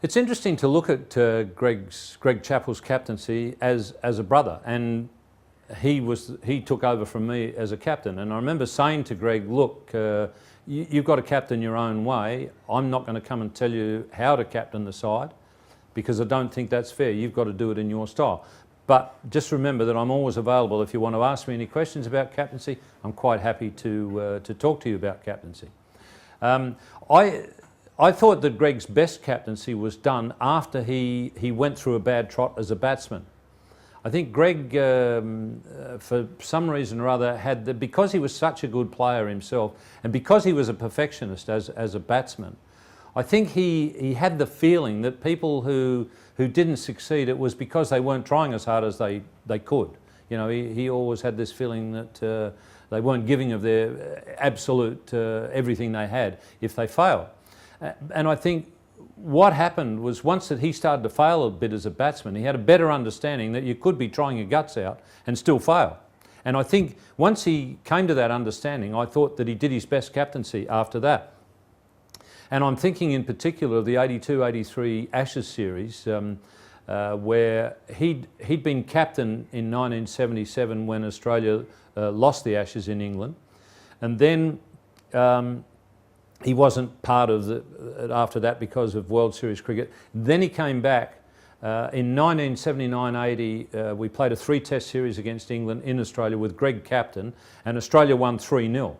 It's interesting to look at Greg Chappell's captaincy as a brother, and he took over from me as a captain. And I remember saying to Greg, look, you've got to captain your own way. I'm not going to come and tell you how to captain the side, because I don't think that's fair. You've got to do it in your style. But just remember that I'm always available. If you want to ask me any questions about captaincy, I'm quite happy to talk to you about captaincy. I thought that Greg's best captaincy was done after he went through a bad trot as a batsman. I think Greg, for some reason or other, because he was such a good player himself, and because he was a perfectionist as a batsman, I think he had the feeling that people who didn't succeed, it was because they weren't trying as hard as they could. You know, he always had this feeling that they weren't giving of their absolute everything they had if they failed. And I think what happened was, once that he started to fail a bit as a batsman, he had a better understanding that you could be trying your guts out and still fail. And I think once he came to that understanding, I thought that he did his best captaincy after that. And I'm thinking in particular of the 82-83 Ashes series, where he'd been captain in 1977 when Australia lost the Ashes in England. And then he wasn't part of after that because of World Series cricket. Then he came back. In 1979-80, we played a 3-test series against England in Australia with Greg captain, and Australia won 3-0.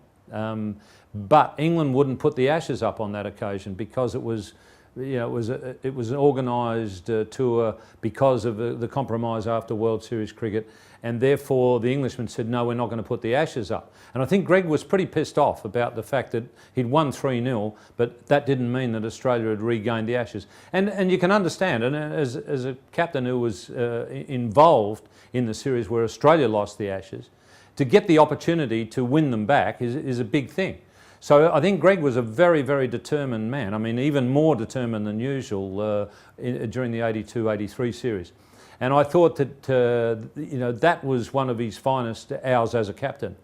But England wouldn't put the Ashes up on that occasion because it was, you know, it was an organised tour because of the compromise after World Series cricket, and therefore the Englishmen said, no, we're not going to put the Ashes up. And I think Greg was pretty pissed off about the fact that he'd won 3-0, but that didn't mean that Australia had regained the Ashes. And you can understand, and as a captain who was involved in the series where Australia lost the Ashes, to get the opportunity to win them back is a big thing. So I think Greg was a very, very determined man. I mean, even more determined than usual during the 82-83 series. And I thought that you know, that was one of his finest hours as a captain.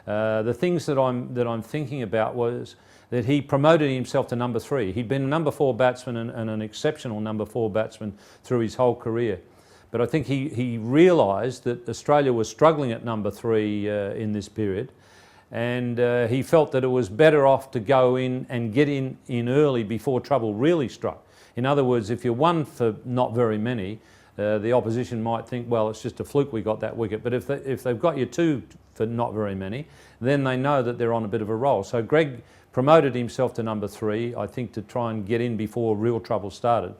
The things that I'm thinking about was that he promoted himself to number 3. He'd been a number 4 batsman and an exceptional number 4 batsman through his whole career. But I think he realised that Australia was struggling at number 3 in this period. And he felt that it was better off to go in and get in early before trouble really struck. In other words, if you're 1 for not very many, the opposition might think, well, it's just a fluke we got that wicket. But if they've got you 2 for not very many, then they know that they're on a bit of a roll. So Greg promoted himself to number 3, I think, to try and get in before real trouble started.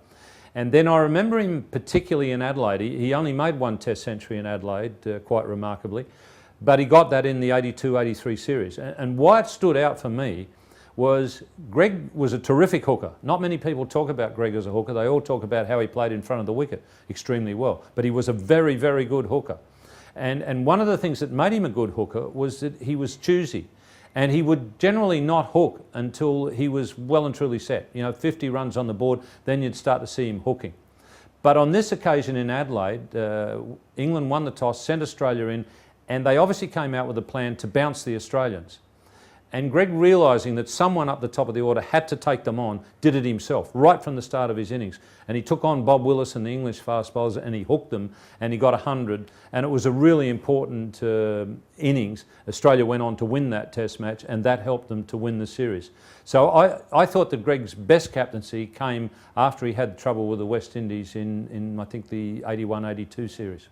And then I remember him particularly in Adelaide. He only made 1 Test century in Adelaide, quite remarkably. But he got that in the 82-83 series. And why it stood out for me was Greg was a terrific hooker. Not many people talk about Greg as a hooker. They all talk about how he played in front of the wicket extremely well. But he was a very, very good hooker. And one of the things that made him a good hooker was that he was choosy. And he would generally not hook until he was well and truly set. You know, 50 runs on the board, then you'd start to see him hooking. But on this occasion in Adelaide, England won the toss, sent Australia in, and they obviously came out with a plan to bounce the Australians. And Greg, realising that someone up the top of the order had to take them on, did it himself, right from the start of his innings. And he took on Bob Willis and the English fast bowlers, and he hooked them, and he got 100. And it was a really important innings. Australia went on to win that Test match, and that helped them to win the series. So I thought that Greg's best captaincy came after he had trouble with the West Indies in I think, the 81-82 series.